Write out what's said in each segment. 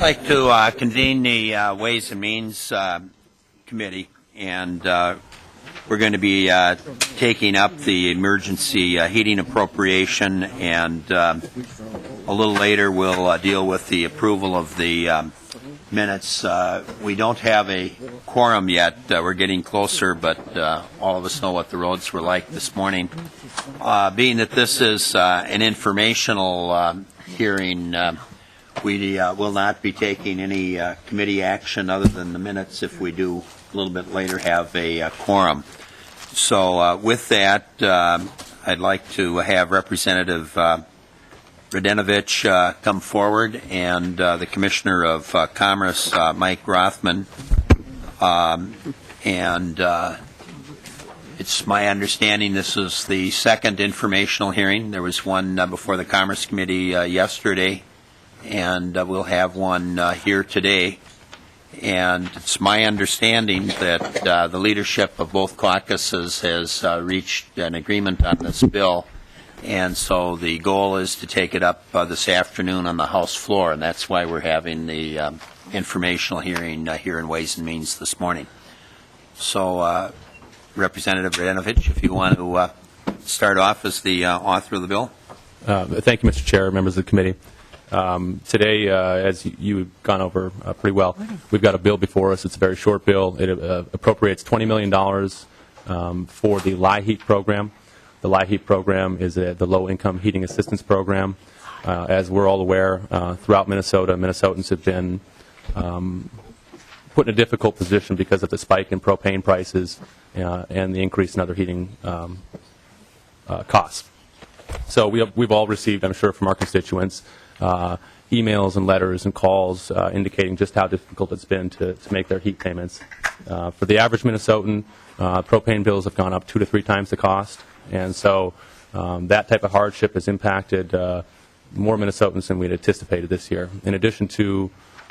like to convene the Ways and Means Committee, and we're going to be taking up the emergency heating appropriation, and a little later we'll deal with the approval of the minutes. We don't have a quorum yet. We're getting closer, but all of us know what the roads were like this morning. Being that this is an informational hearing, we will not be taking any committee action other than the minutes if we do a little bit later have a quorum. So with that, I'd like to have Representative Radinovich come forward, and the Commissioner of Commerce, Mike Rothman. It's my understanding this is the second informational hearing. There was one before the Commerce Committee yesterday, and we'll have one here today. And it's my understanding that the leadership of both caucuses has reached an agreement on this bill, and so the goal is to take it up this afternoon on the House floor, and that's why we're having the informational hearing here in Ways and Means this morning. So Representative Radinovich, if you want to start off as the author of the bill. Thank you, Mr. Chair, members of the committee. Today, as you've gone over pretty well, we've got a bill before us. It's a very short bill. It appropriates $20 million for the LIHEAP program. The LIHEAP program is the Low-Income Heating Assistance Program. As we're all aware, throughout Minnesota, Minnesotans have been put in a difficult position because of the spike in propane prices and the increase in other heating costs. So we've all received, I'm sure, from our constituents, emails and letters and calls indicating just how difficult it's been to make their heat payments. For the average Minnesotan, propane bills have gone up 2 to 3 times the cost, and so that type of hardship has impacted more Minnesotans than we'd anticipated this year. In addition to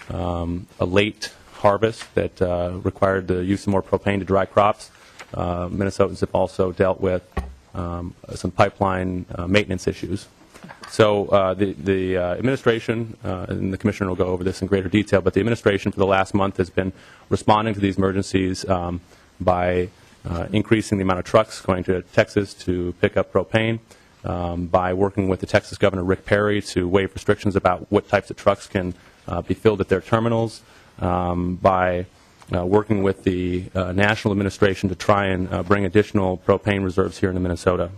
a late harvest that required the use of more propane to dry crops, Minnesotans have also dealt with some pipeline maintenance issues. So the administration, and the Commissioner will go over this in greater detail, but the administration for the last month has been responding to these emergencies by increasing the amount of trucks going to Texas to pick up propane, by working with the Texas Governor Rick Perry to waive restrictions about what types of trucks can be filled at their terminals, by working with the national administration to try and bring additional propane reserves here in Minnesota.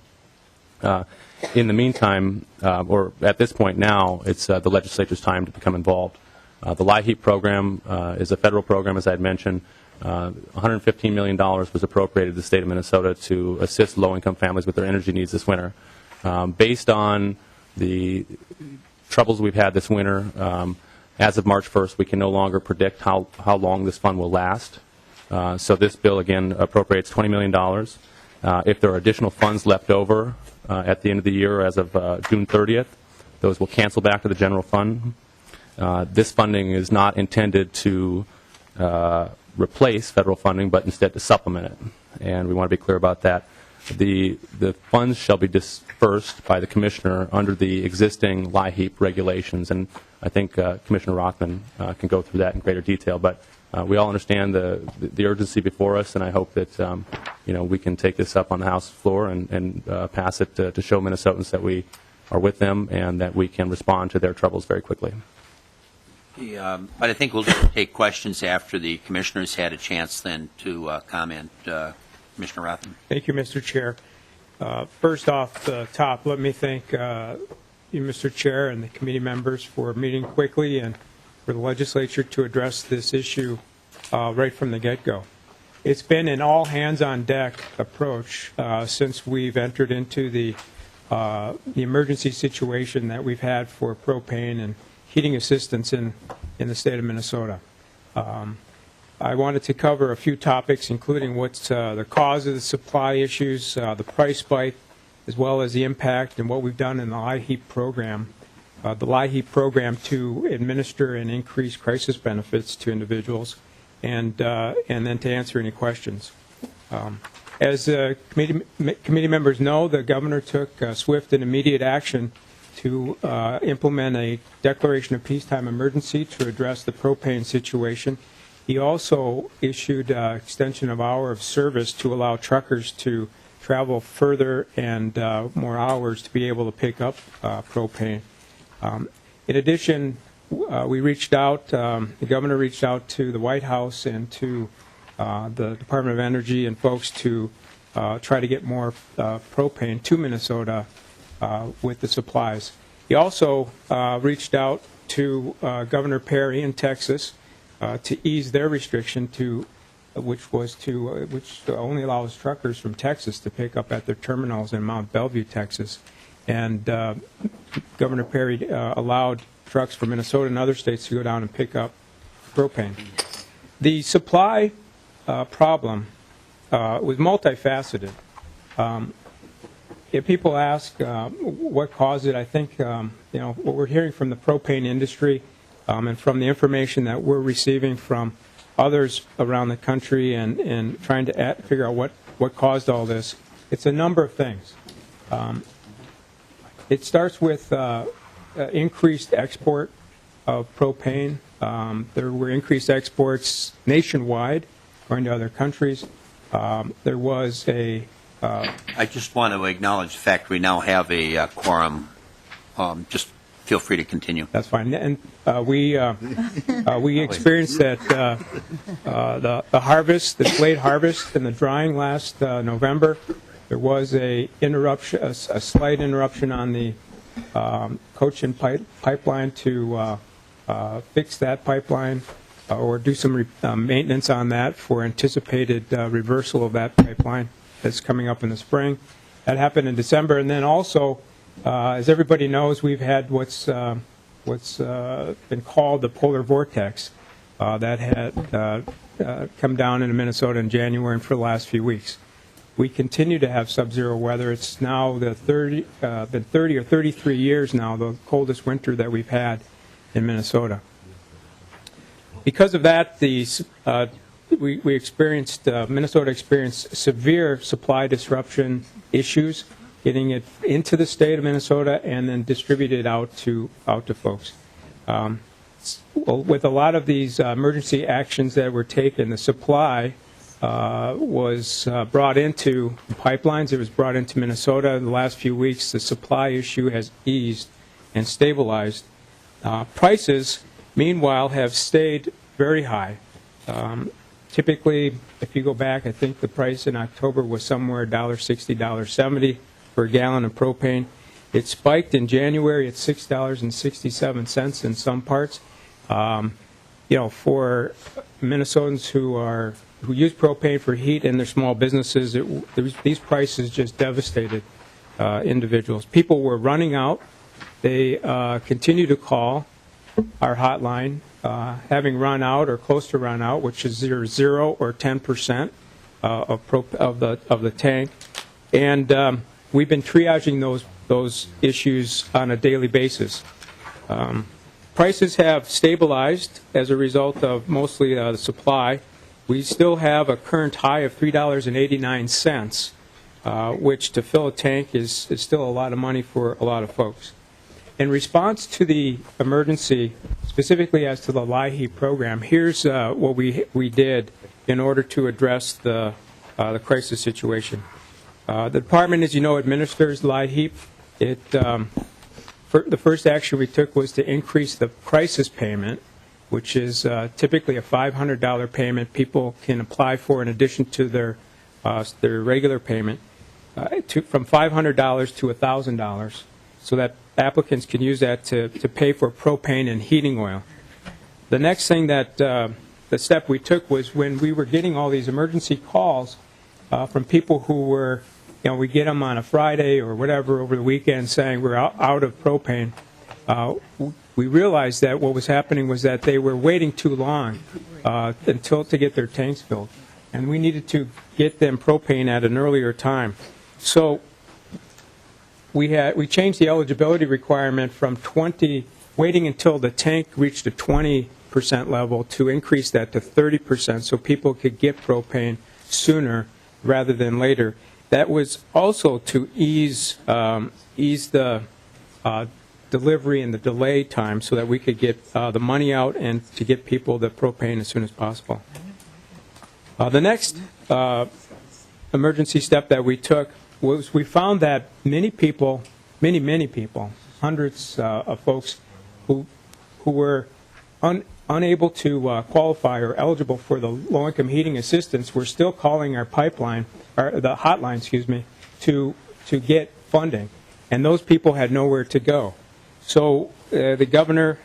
In the meantime, or at this point now, it's the legislature's time to become involved. The LIHEAP program is a federal program, as I had mentioned. $115 million was appropriated to the state of Minnesota to assist low-income families with their energy needs this winter. Based on the troubles we've had this winter, as of March 1st, we can no longer predict how long this fund will last. So this bill, again, appropriates $20 million. If there are additional funds left over at the end of the year as of June 30th, those will cancel back to the general fund. This funding is not intended to replace federal funding, but instead to supplement it. And we want to be clear about that. The funds shall be dispersed by the Commissioner under the existing LIHEAP regulations, and I think Commissioner Rothman can go through that in greater detail. But we all understand the urgency before us, and I hope that we can take this up on the House floor and pass it to show Minnesotans that we are with them and that we can respond to their troubles very quickly. But I think we'll take questions after the Commissioner's had a chance then to comment. Commissioner Rothman. Thank you, Mr. Chair. First off the top, let me thank you, Mr. Chair, and the committee members for meeting quickly and for the legislature to address this issue right from the get-go. It's been an all-hands-on-deck approach since we've entered into the emergency situation that we've had for propane and heating assistance in the state of Minnesota. I wanted to cover a few topics, including what's the cause of the supply issues, the price spike, as well as the impact and what we've done in the LIHEAP program. The LIHEAP program to administer and increase crisis benefits to individuals, and then to answer any questions. As committee members know, the governor took swift and immediate action to implement a declaration of peacetime emergency to address the propane situation. He also issued extension of hour of service to allow truckers to travel further and more hours to be able to pick up propane. In addition, we reached out, the governor reached out to the White House and to the Department of Energy and folks to try to get more propane to Minnesota with the supplies. He also reached out to Governor Perry in Texas to ease their restriction which only allows truckers from Texas to pick up at their terminals in Mount Bellevue, Texas. And Governor Perry allowed trucks from Minnesota and other states to go down and pick up propane. The supply problem was multifaceted. If people ask what caused it, I think what we're hearing from the propane industry and from the information that we're receiving from others around the country and trying to figure out what caused all this, it's a number of things. It starts with increased export of propane. There were increased exports nationwide, going to other countries. There was I just want to acknowledge the fact we now have a quorum. Just feel free to continue. That's fine. And we experienced that the harvest, the late harvest and the drying last November, there was a slight interruption on the Cochin pipeline to fix that pipeline or do some maintenance on that for anticipated reversal of that pipeline that's coming up in the spring. That happened in December. And then also, as everybody knows, we've had what's been called the polar vortex that had come down into Minnesota in January and for the last few weeks. We continue to have sub-zero weather. It's now been 30 or 33 years now, the coldest winter that we've had in Minnesota. Because of that, we experienced, Minnesota experienced severe supply disruption issues, getting it into the state of Minnesota and then distributed out to folks. With a lot of these emergency actions that were taken, the supply was brought into pipelines. It was brought into Minnesota. In the last few weeks, the supply issue has eased and stabilized. Prices, meanwhile, have stayed very high. Typically, if you go back, I think the price in October was somewhere $1.60, $1.70 per gallon of propane. It spiked in January at $6.67 in some parts. For Minnesotans who use propane for heat in their small businesses, these prices just devastated individuals. People were running out. They continue to call our hotline, having run out or close to run out, which is 0 or 10% of the tank, and we've been triaging those issues on a daily basis. Prices have stabilized as a result of mostly the supply. We still have a current high of $3.89, which to fill a tank is still a lot of money for a lot of folks. In response to the emergency, specifically as to the LIHEAP program, here's what we did in order to address the crisis situation. The department, as you know, administers LIHEAP. The first action we took was to increase the crisis payment, which is typically a $500 payment people can apply for in addition to their regular payment, from $500 to $1,000, so that applicants can use that to pay for propane and heating oil. The next thing the step we took was when we were getting all these emergency calls from people who were, we get them on a Friday or whatever over the weekend saying we're out of propane. We realized that what was happening was that they were waiting too long to get their tanks filled, and we needed to get them propane at an earlier time. So we changed the eligibility requirement from waiting until the tank reached a 20% level to increase that to 30% so people could get propane sooner rather than later. That was also to ease the delivery and the delay time so that we could get the money out and to get people the propane as soon as possible. The next emergency step that we took was we found that many people, many people, hundreds of folks who were unable to qualify or eligible for the low-income heating assistance were still calling our pipeline, or the hotline, excuse me, to get funding. And those people had nowhere to go. So the governor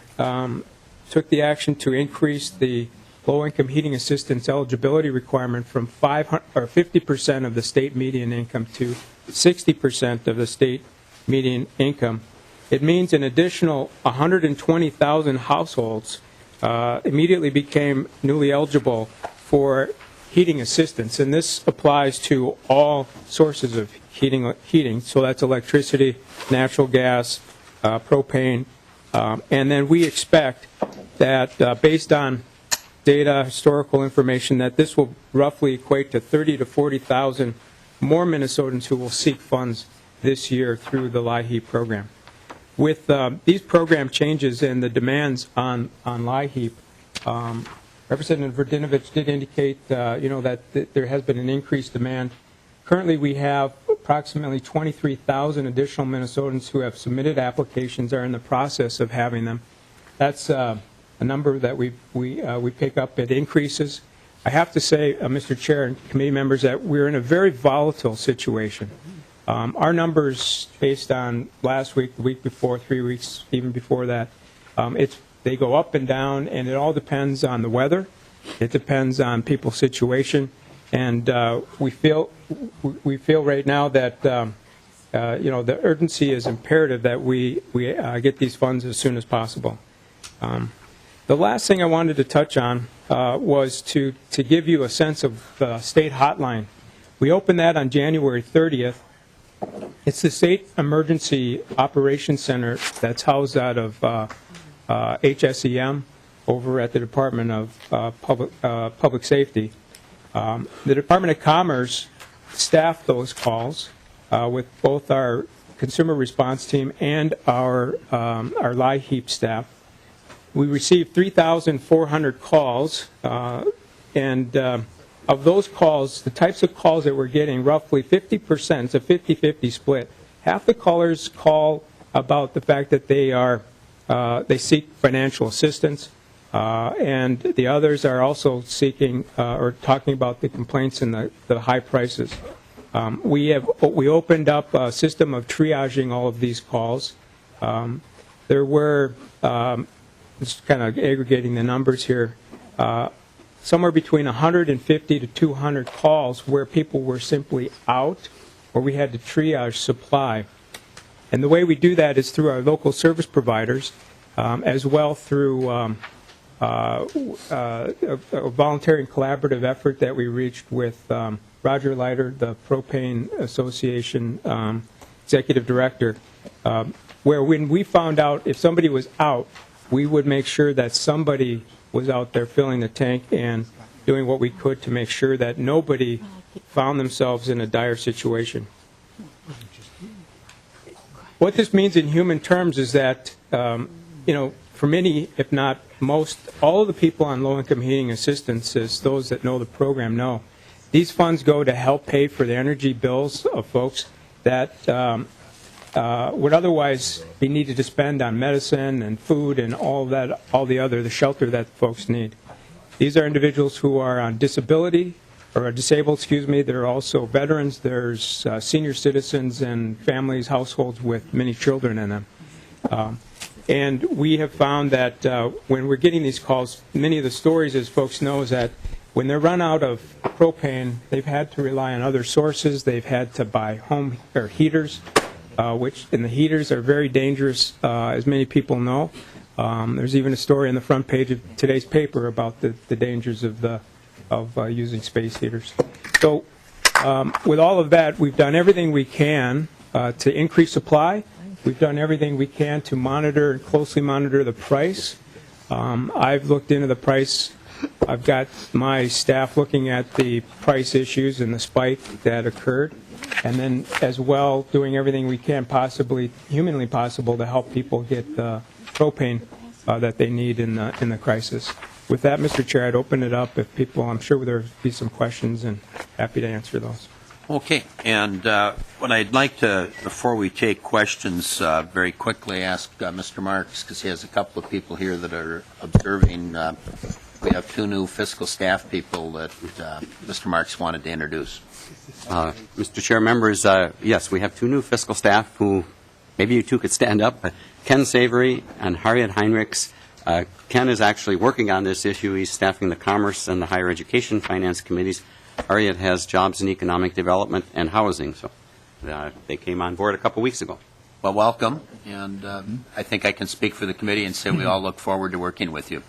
took the action to increase the low-income heating assistance eligibility requirement from 50% of the state median income to 60% of the state median income. It means an additional 120,000 households immediately became newly eligible for heating assistance, and this applies to all sources of heating. So that's electricity, natural gas, propane, and then we expect that based on data, historical information, that this will roughly equate to 30 to 40,000 more Minnesotans who will seek funds this year through the LIHEAP program. With these program changes and the demands on LIHEAP, Representative Radinovich did indicate, that there has been an increased demand. Currently, we have approximately 23,000 additional Minnesotans who have submitted applications, are in the process of having them. That's a number that we pick up. It increases. I have to say, Mr. Chair and committee members, that we're in a very volatile situation. Our numbers, based on last week, the week before, 3 weeks, even before that, they go up and down, and it all depends on the weather. It depends on people's situation, and we feel right now that the urgency is imperative that we get these funds as soon as possible. The last thing I wanted to touch on was to give you a sense of the state hotline. We opened that on January 30th. It's the State Emergency Operations Center that's housed out of HSEM over at the Department of Public Safety. The Department of Commerce staffed those calls with both our consumer response team and our LIHEAP staff. We received 3,400 calls, and of those calls, the types of calls that we're getting, roughly 50%, it's a 50-50 split. Half the callers call about the fact that they seek financial assistance, and the others are also seeking or talking about the complaints and the high prices. We opened up a system of triaging all of these calls. There were, just kind of aggregating the numbers here, somewhere between 150 to 200 calls where people were simply out, or we had to triage supply. And the way we do that is through our local service providers, as well through a voluntary and collaborative effort that we reached with Roger Leiter, the Propane Association Executive Director, where when we found out if somebody was out, we would make sure that somebody was out there filling the tank and doing what we could to make sure that nobody found themselves in a dire situation. What this means in human terms is that, for many, if not most, all of the people on low-income heating assistance, as those that know the program know, these funds go to help pay for the energy bills of folks that would otherwise be needed to spend on medicine and food and the shelter that folks need. These are individuals who are on disability, or are disabled, There are also veterans. There's senior citizens and families, households with many children in them. And we have found that when we're getting these calls, many of the stories, as folks know, is that when they're run out of propane, they've had to rely on other sources. They've had to buy home or heaters, and the heaters are very dangerous, as many people know. There's even a story on the front page of today's paper about the dangers of using space heaters. So with all of that, we've done everything we can to increase supply. We've done everything we can to monitor and closely monitor the price. I've looked into the price I've got my staff looking at the price issues and the spike that occurred, and then as well doing everything we can humanly possible to help people get the propane that they need in the crisis. With that, Mr. Chair, I'd open it up if people, I'm sure there'll be some questions and happy to answer those. Okay, and what I'd like to, before we take questions, very quickly ask Mr. Marks, because he has a couple of people here that are observing. We have two new fiscal staff people that Mr. Marks wanted to introduce. Mr. Chair, members, yes, we have two new fiscal staff who, maybe you two could stand up, Ken Savory and Harriet Heinrichs. Ken is actually working on this issue. He's staffing the Commerce and the Higher Education Finance Committees. Harriet has Jobs and Economic Development and Housing. So they came on board a couple weeks ago. Well, welcome, and I think I can speak for the committee and say we all look forward to working with you.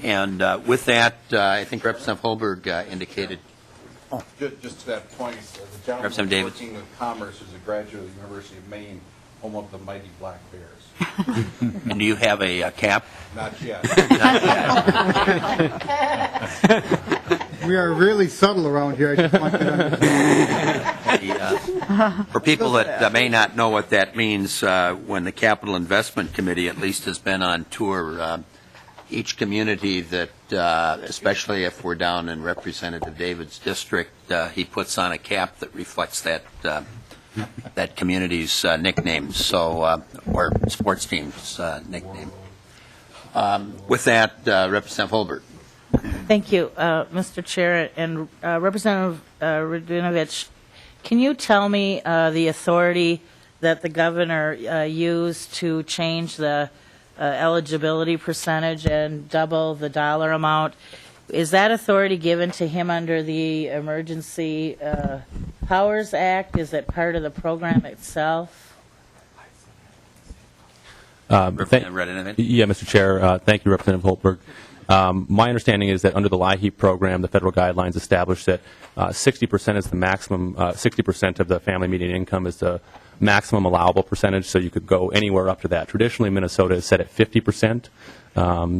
And with that, I think Representative Holberg indicated. Just to that point, the gentleman Representative David. working with Commerce is a graduate of the University of Maine, home of the mighty Black Bears. And do you have a cap? Not yet. We are really subtle around here. I just want you to understand. For people that may not know what that means, when the Capital Investment Committee at least has been on tour, each community that, especially if we're down in Representative David's district, he puts on a cap that reflects that community's nickname, so or sports team's nickname. With that, Representative Holberg. Thank you, Mr. Chair. And Representative Radinovich, can you tell me the authority that the governor used to change the eligibility percentage and double the dollar amount? Is that authority given to him under the Emergency Powers Act? Is it part of the program itself? Representative Radinovich. Yeah, Mr. Chair. Thank you, Representative Holberg. My understanding is that under the LIHEAP program, the federal guidelines establish that 60% is the maximum, 60% of the family median income is the maximum allowable percentage, so you could go anywhere up to that. Traditionally, Minnesota is set at 50%,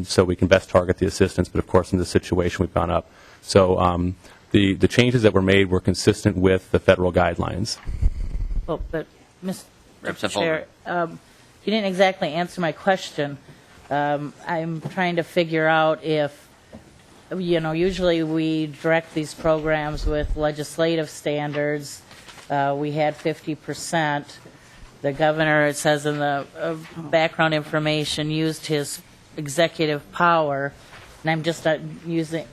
so we can best target the assistance, but of course in this situation we've gone up. So the changes that were made were consistent with the federal guidelines. Well, but, Mr. Representative Chair, you didn't exactly answer my question. I'm trying to figure out if, usually we direct these programs with legislative standards. We had 50%. The governor, it says in the background information, used his executive power, and I'm just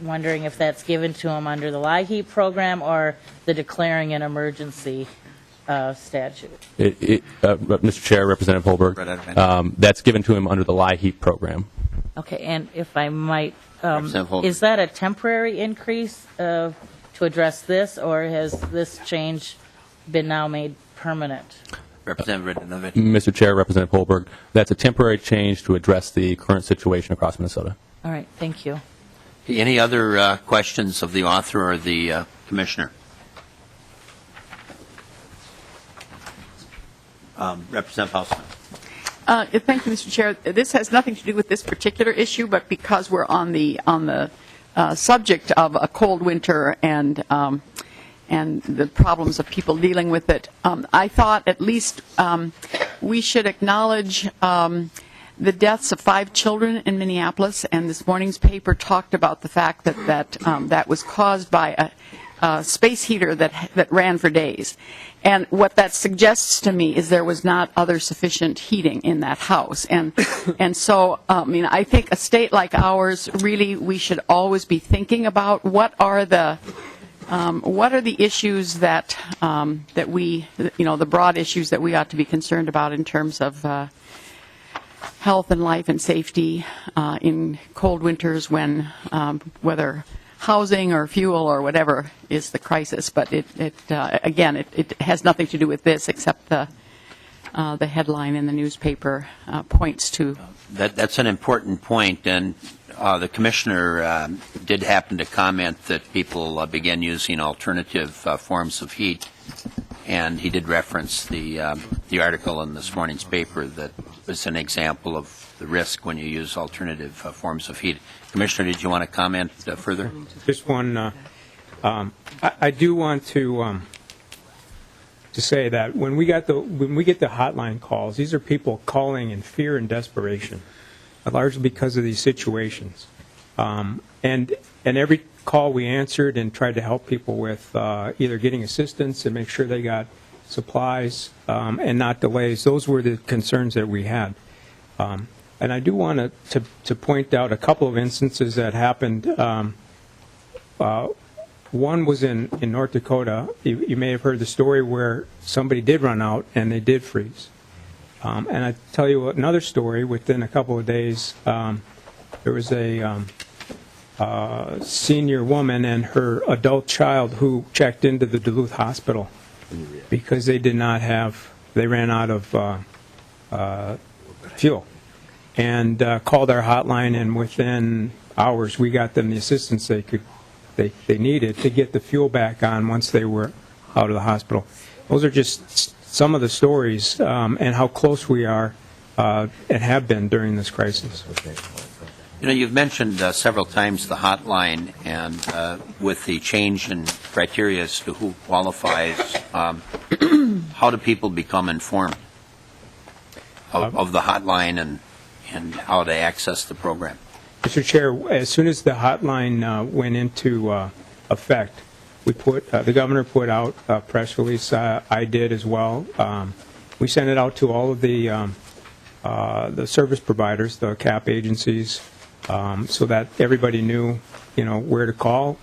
wondering if that's given to him under the LIHEAP program or the declaring an emergency statute. Mr. Chair, Representative Holberg, that's given to him under the LIHEAP program. Okay, and if I might, Representative Holberg. is that a temporary increase to address this, or has this change been now made permanent? Representative Radinovich. Mr. Chair, Representative Holberg, that's a temporary change to address the current situation across Minnesota. All right, thank you. Any other questions of the author or the commissioner? Representative Hausman. Thank you, Mr. Chair. This has nothing to do with this particular issue, but because we're on the subject of a cold winter and the problems of people dealing with it, I thought at least we should acknowledge the deaths of 5 children in Minneapolis, and this morning's paper talked about the fact that was caused by a space heater that ran for days. And what that suggests to me is there was not other sufficient heating in that house. And so, I think a state like ours, really, we should always be thinking about what are the issues that we, the broad issues that we ought to be concerned about in terms of health and life and safety in cold winters when whether housing or fuel or whatever is the crisis. But it has nothing to do with this except the headline in the newspaper points to. That's an important point, and the commissioner did happen to comment that people began using alternative forms of heat, and he did reference the article in this morning's paper that as an example of the risk when you use alternative forms of heat. Commissioner, did you want to comment further? Just one, I do want to say that when we get the hotline calls, these are people calling in fear and desperation, largely because of these situations. And every call we answered and tried to help people with either getting assistance and make sure they got supplies and not delays. Those were the concerns that we had. And I do want to point out a couple of instances that happened. One was in North Dakota. You may have heard the story where somebody did run out and they did freeze. And I tell you another story. Within a couple of days, there was a senior woman and her adult child who checked into the Duluth hospital because they ran out of fuel, and called our hotline, and within hours we got them the assistance they needed to get the fuel back on once they were out of the hospital. Those are just some of the stories and how close we are and have been during this crisis. You know, you've mentioned several times the hotline, and with the change in criteria as to who qualifies, how do people become informed of the hotline and how to access the program? Mr. Chair, as soon as the hotline went into effect, the governor put out a press release. I did as well. We sent it out to all of the service providers, the CAP agencies, so that everybody knew, where to call.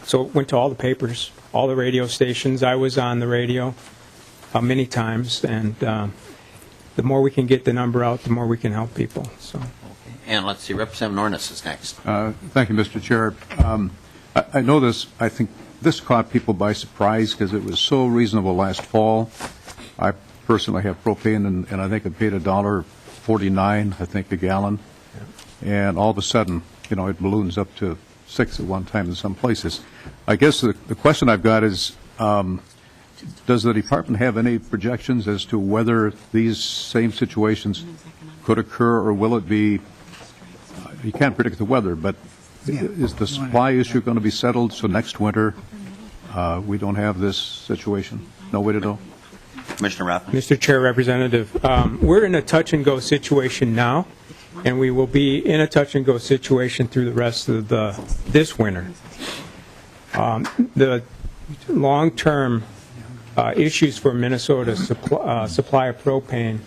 So it went to all the papers, all the radio stations. I was on the radio many times, and the more we can get the number out, the more we can help people. So. And let's see, Representative Nornis is next. Thank you, Mr. Chair. I think this caught people by surprise because it was so reasonable last fall. I personally have propane, and I think it paid $1.49, I think, a gallon. And all of a sudden, it balloons up to $6 at one time in some places. I guess the question I've got is, does the department have any projections as to whether these same situations could occur, or will it be, you can't predict the weather, but is the supply issue going to be settled so next winter we don't have this situation? No way to know? Commissioner Rothman. Mr. Chair, Representative, we're in a touch-and-go situation now, and we will be in a touch-and-go situation through the rest of this winter. The long-term issues for Minnesota supply of propane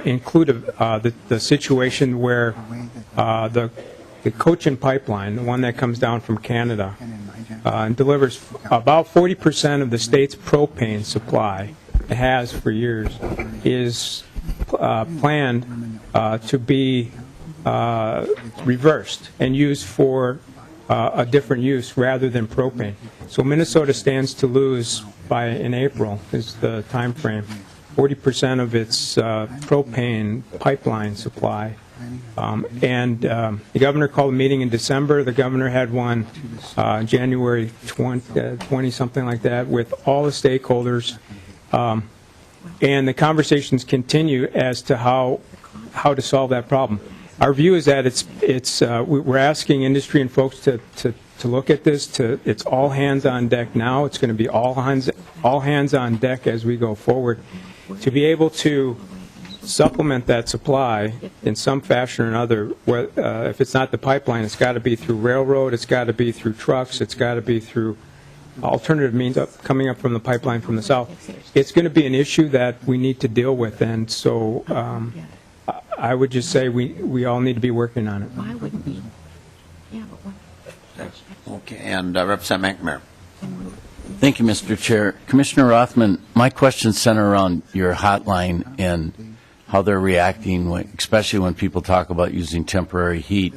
include the situation where the Cochin pipeline, the one that comes down from Canada, and delivers about 40% of the state's propane supply, it has for years, is planned to be reversed and used for a different use rather than propane. So Minnesota stands to lose in April is the time frame, 40% of its propane pipeline supply. And the governor called a meeting in December. The governor had one January 20, something like that, with all the stakeholders. And the conversations continue as to how to solve that problem. Our view is that we're asking industry and folks to look at this. It's all hands on deck now. It's going to be all hands on deck as we go forward to be able to supplement that supply in some fashion or another. If it's not the pipeline, it's got to be through railroad. It's got to be through trucks. It's got to be through alternative means coming up from the pipeline from the south. It's going to be an issue that we need to deal with, and so I would just say we all need to be working on it. Why wouldn't we? Yeah, but Okay, and Representative McNamara. Thank you, Mr. Chair. Commissioner Rothman, my questions center around your hotline and how they're reacting, especially when people talk about using temporary heat.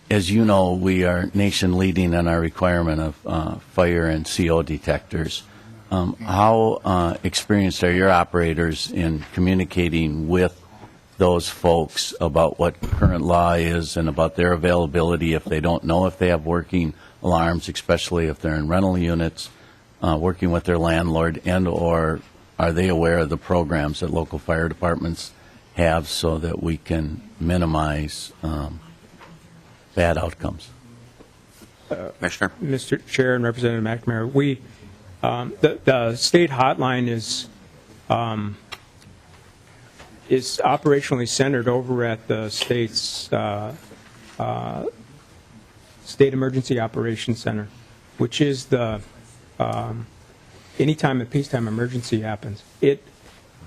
As you know, we are nation leading in our requirement of fire and CO detectors. How experienced are your operators in communicating with those folks about what current law is and about their availability if they don't know if they have working alarms, especially if they're in rental units, working with their landlord, and or are they aware of the programs that local fire departments have so that we can minimize bad outcomes? Commissioner? Mr. Chair and Representative McNamara, the state hotline is operationally centered over at the state's State Emergency Operations Center, which is the anytime a peacetime emergency happens. It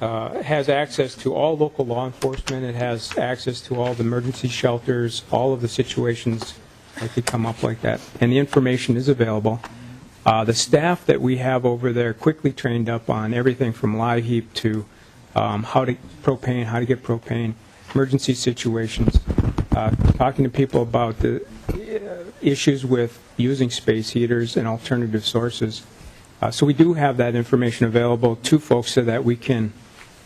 has access to all local law enforcement. It has access to all the emergency shelters, all of the situations that could come up like that. And the information is available. The staff that we have over there quickly trained up on everything from live heap to how to get propane, emergency situations, talking to people about the issues with using space heaters and alternative sources. So we do have that information available to folks so that we can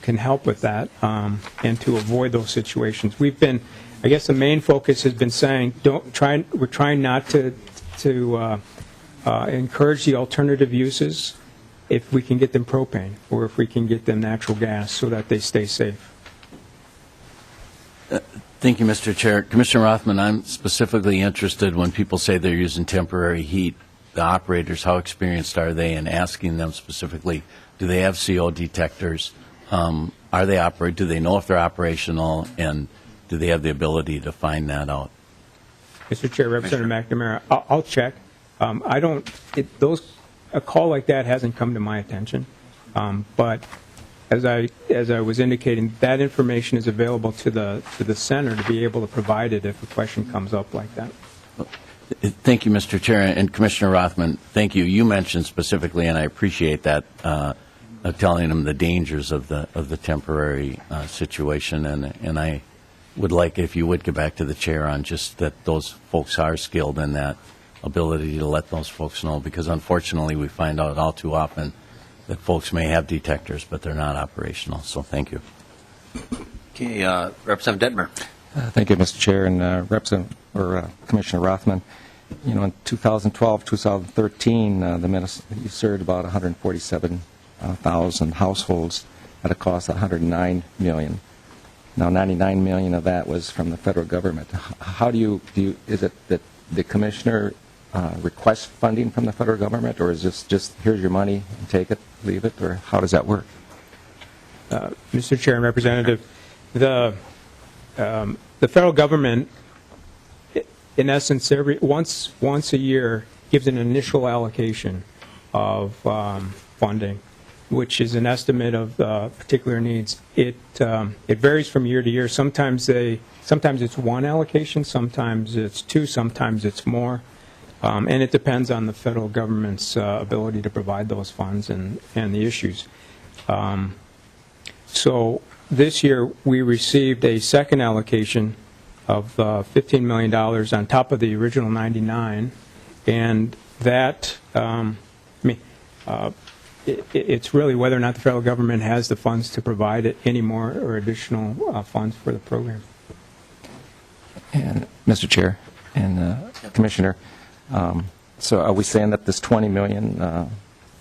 help with that and to avoid those situations. We've been, I guess the main focus has been saying, we're trying not to encourage the alternative uses if we can get them propane or if we can get them natural gas so that they stay safe. Thank you, Mr. Chair. Commissioner Rothman, I'm specifically interested when people say they're using temporary heat, the operators, how experienced are they in asking them specifically, do they have CO detectors? Do they know if they're operational, and do they have the ability to find that out? Mr. Chair, Representative McNamara, I'll check. A call like that hasn't come to my attention, but as I was indicating, that information is available to the center to be able to provide it if a question comes up like that. Thank you, Mr. Chair, and Commissioner Rothman. Thank you. You mentioned specifically, and I appreciate that, telling them the dangers of the temporary situation, and I would like if you would get back to the chair on just that those folks are skilled in that ability to let those folks know, because unfortunately we find out all too often that folks may have detectors, but they're not operational. So thank you. Okay, Representative Detmer. Thank you, Mr. Chair, and Commissioner Rothman. You know, in 2012, 2013, you served about 147,000 households at a cost of $109 million. Now, $99 million of that was from the federal government. How is it that the commissioner requests funding from the federal government, or is this just here's your money and take it, leave it, or how does that work? Mr. Chair and Representative, the federal government, in essence, once a year gives an initial allocation of funding, which is an estimate of particular needs. It varies from year to year. Sometimes it's one allocation, sometimes it's two, sometimes it's more, and it depends on the federal government's ability to provide those funds and the issues. So this year we received a second allocation of $15 million on top of the original 99, and that it's really whether or not the federal government has the funds to provide it any more or additional funds for the program. And Mr. Chair and Commissioner, so are we saying that this $20 million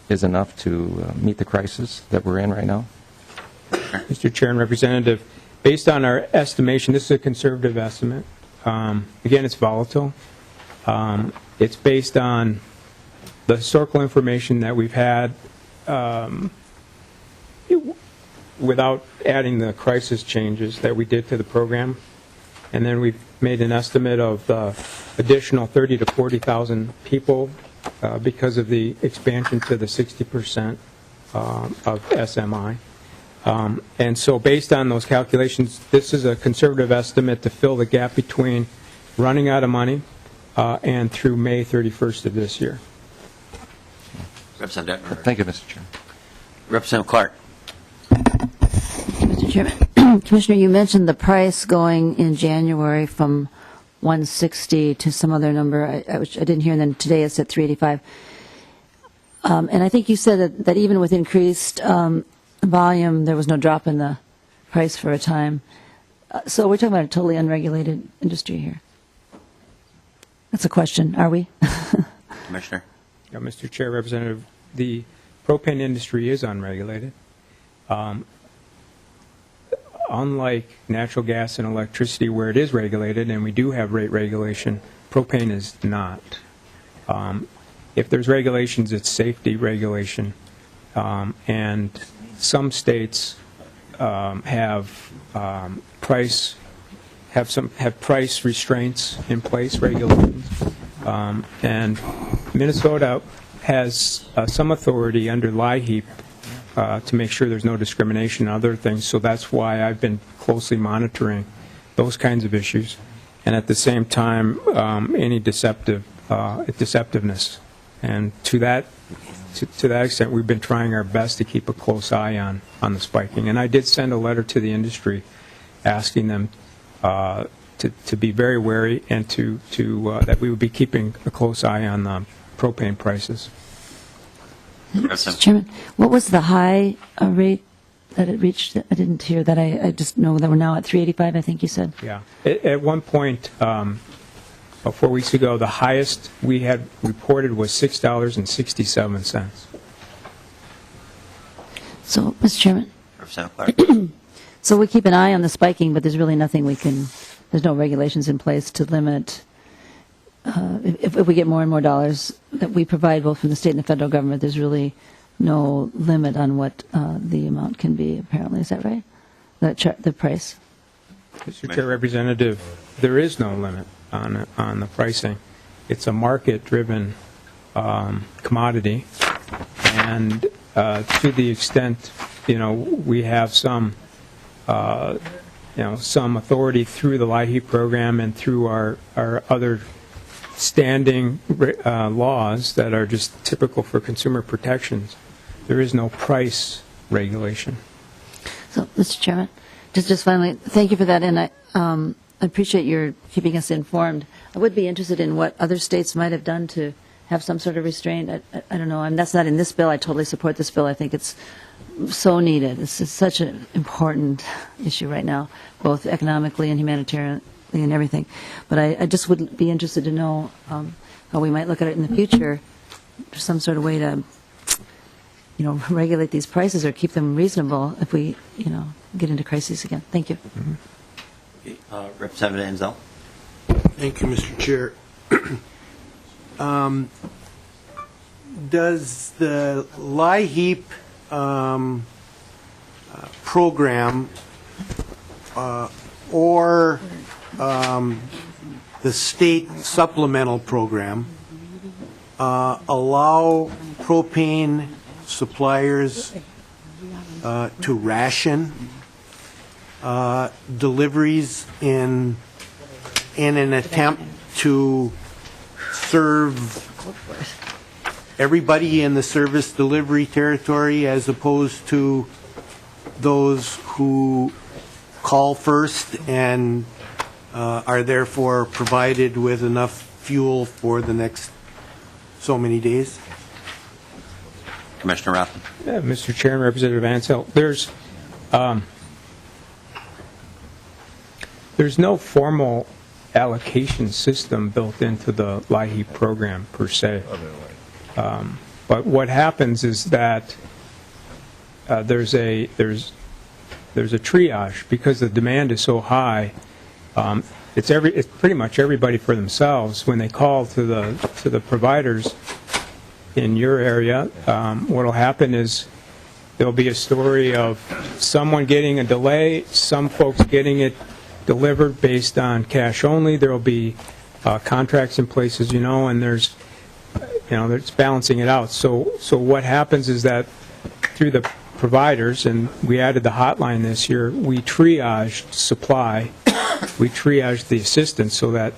is enough to meet the crisis that we're in right now? Mr. Chair and Representative, based on our estimation, this is a conservative estimate. Again, it's volatile. It's based on the historical information that we've had without adding the crisis changes that we did to the program. And then we've made an estimate of additional 30,000 to 40,000 people because of the expansion to the 60% of SMI. And so based on those calculations, this is a conservative estimate to fill the gap between running out of money and through May 31st of this year. Representative Detmer. Thank you, Mr. Chair. Representative Clark. Mr. Chairman, Commissioner, you mentioned the price going in January from 160 to some other number, which I didn't hear, and then today it's at 385. And I think you said that even with increased volume, there was no drop in the price for a time. So we're talking about a totally unregulated industry here. That's a question, are we? Commissioner. Yeah, Mr. Chair, Representative, the propane industry is unregulated. unlike natural gas and electricity where it is regulated, and we do have rate regulation, propane is not. If there's regulations, it's safety regulation. And some states have price restraints in place, regulations. And Minnesota has some authority under LIHEAP to make sure there's no discrimination and other things. So that's why I've been closely monitoring those kinds of issues. And at the same time, any deceptiveness. And to that extent, we've been trying our best to keep a close eye on the spiking. And I did send a letter to the industry asking them to be very wary and that we would be keeping a close eye on the propane prices. Mr. Chairman, what was the high rate that it reached? I didn't hear that. I just know that we're now at 385, I think you said. Yeah. At one point, 4 weeks ago, the highest we had reported was $6.67. So, Mr. Chairman, Representative Clark. so we keep an eye on the spiking, but there's really nothing there's no regulations in place to limit, if we get more and more dollars that we provide both from the state and the federal government, there's really no limit on what the amount can be, apparently. Is that right? The price? Mr. Chair, Representative, there is no limit on the pricing. It's a market-driven commodity, and to the extent, we have some authority through the LIHEAP program and through our other standing laws that are just typical for consumer protections. There is no price regulation. So, Mr. Chairman, just finally, thank you for that, and I appreciate your keeping us informed. I would be interested in what other states might have done to have some sort of restraint. I don't know. I mean, that's not in this bill. I totally support this bill. I think it's so needed. It's such an important issue right now, both economically and humanitarianly and everything. But I just would be interested to know how we might look at it in the future, some sort of way to, regulate these prices or keep them reasonable if we, get into crises again. Thank you. Representative Enzel. Thank you, Mr. Chair. Does the LIHEAP program or the state supplemental program allow propane suppliers to ration deliveries in an attempt to serve everybody in the service delivery territory as opposed to those who call first and are therefore provided with enough fuel for the next so many days? Commissioner Rothman. Yeah, Mr. Chairman, Representative Ansel, there's no formal allocation system built into the LIHEAP program per se. But what happens is that there's a triage because the demand is so high. It's pretty much everybody for themselves. When they call to the providers in your area, what will happen is there'll be a story of someone getting a delay, some folks getting it delivered based on cash only. There will be contracts in place, as you know, and there's balancing it out. So what happens is that through the providers, and we added the hotline this year, we triaged supply, we triaged the assistance so that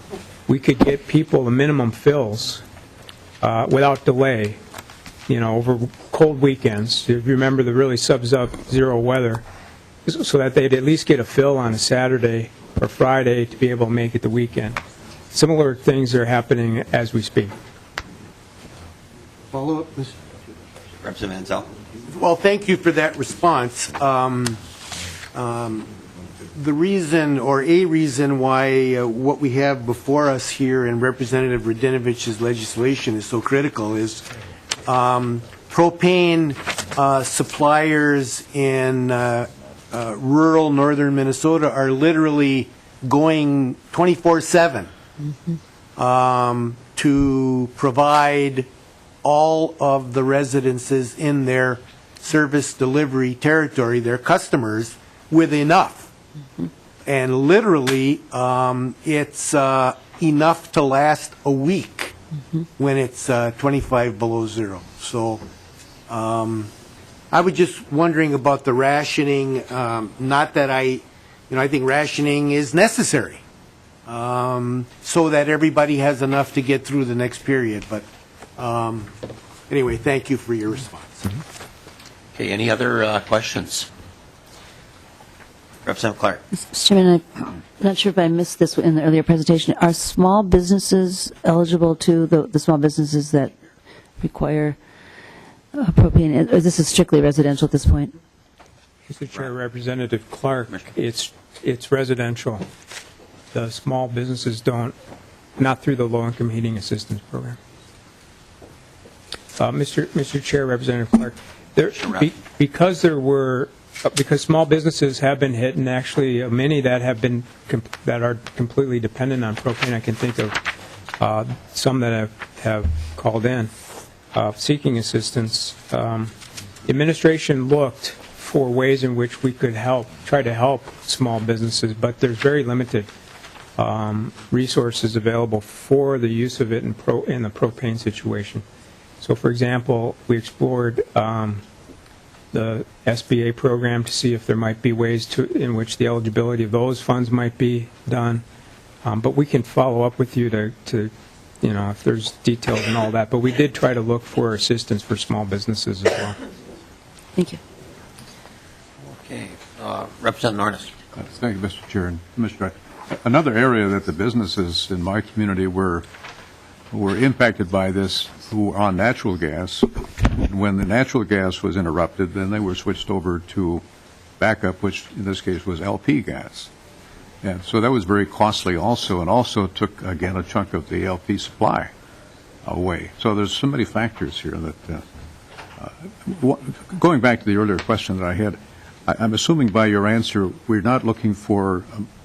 we could get people the minimum fills without delay, over cold weekends. If you remember the really sub-zero weather, so that they'd at least get a fill on a Saturday or Friday to be able to make it the weekend. Similar things are happening as we speak. Follow up, Mr. Representative Ansel. Well, thank you for that response. The reason, or a reason why what we have before us here in Representative Radinovich's legislation is so critical is propane suppliers in rural northern Minnesota are literally going 24/7 to provide all of the residences in their service delivery territory, their customers, with enough. And literally, it's enough to last a week when it's 25 below zero. So I was just wondering about the rationing, not that I think rationing is necessary, so that everybody has enough to get through the next period. But anyway, thank you for your response. Okay, any other questions? Representative Clark. Mr. Chairman, I'm not sure if I missed this in the earlier presentation. Are small businesses eligible to the small businesses that require propane? Or this is strictly residential at this point? Mr. Chair, Representative Clark, it's residential. The small businesses don't, not through the low-income heating assistance program. Mr. Chair, Representative Clark, because small businesses have been hit, and actually many that are completely dependent on propane. I can think of some that have called in seeking assistance. Administration looked for ways in which we could try to help small businesses, but there's very limited resources available for the use of it in the propane situation. So, for example, we explored the SBA program to see if there might be ways in which the eligibility of those funds might be done. But we can follow up with you to if there's details and all that. But we did try to look for assistance for small businesses as well. Thank you. Okay, Representative Nornis. Thank you, Mr. Chair and Commissioner. Another area that the businesses in my community were impacted by this who were on natural gas. When the natural gas was interrupted, then they were switched over to backup, which in this case was LP gas. And so that was very costly also, and also took, again, a chunk of the LP supply away. So there's so many factors here that, going back to the earlier question that I had, I'm assuming by your answer, we're not looking for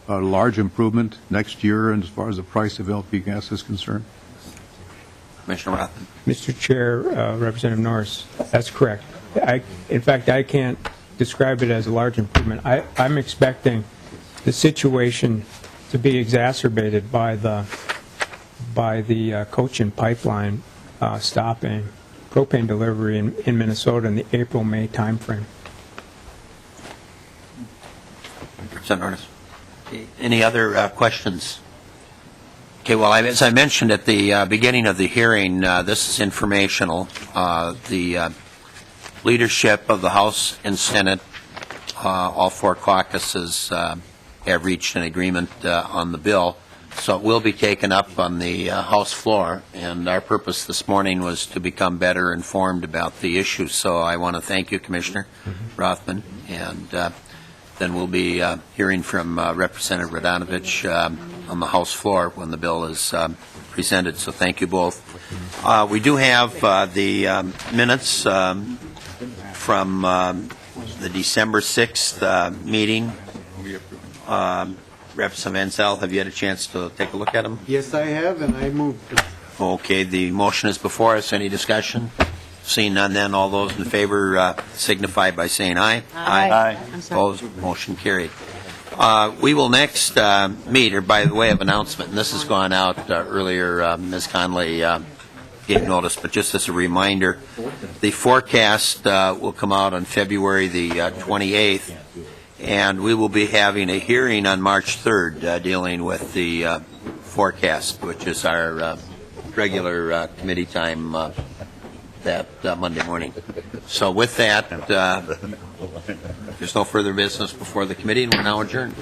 a large improvement next year as far as the price of LP gas is concerned? Commissioner Rothman. Mr. Chair, Representative Norris, that's correct. In fact, I can't describe it as a large improvement. I'm expecting the situation to be exacerbated by the Cochin pipeline stopping propane delivery in Minnesota in the April-May timeframe. Representative Nornis. Okay, any other questions? Okay, well, as I mentioned at the beginning of the hearing, this is informational. The leadership of the House and Senate, all four caucuses, have reached an agreement on the bill. So it will be taken up on the House floor, and our purpose this morning was to become better informed about the issue. So I want to thank you, Commissioner Rothman, and then we'll be hearing from Representative Radinovich on the House floor when the bill is presented. So thank you both. We do have the minutes from the December 6th meeting. Representative Ansel, have you had a chance to take a look at them? Yes, I have, and I moved. Okay, the motion is before us. Any discussion? Seeing none, then all those in favor signify by saying aye. Aye. I'm sorry. Opposed? Motion carried. We will next meet, or by the way of announcement, and this has gone out earlier, Ms. Conley gave notice, but just as a reminder, the forecast will come out on February the 28th, and we will be having a hearing on March 3rd dealing with the forecast, which is our regular committee time that Monday morning. So with that, there's no further business before the committee, and we're now adjourned.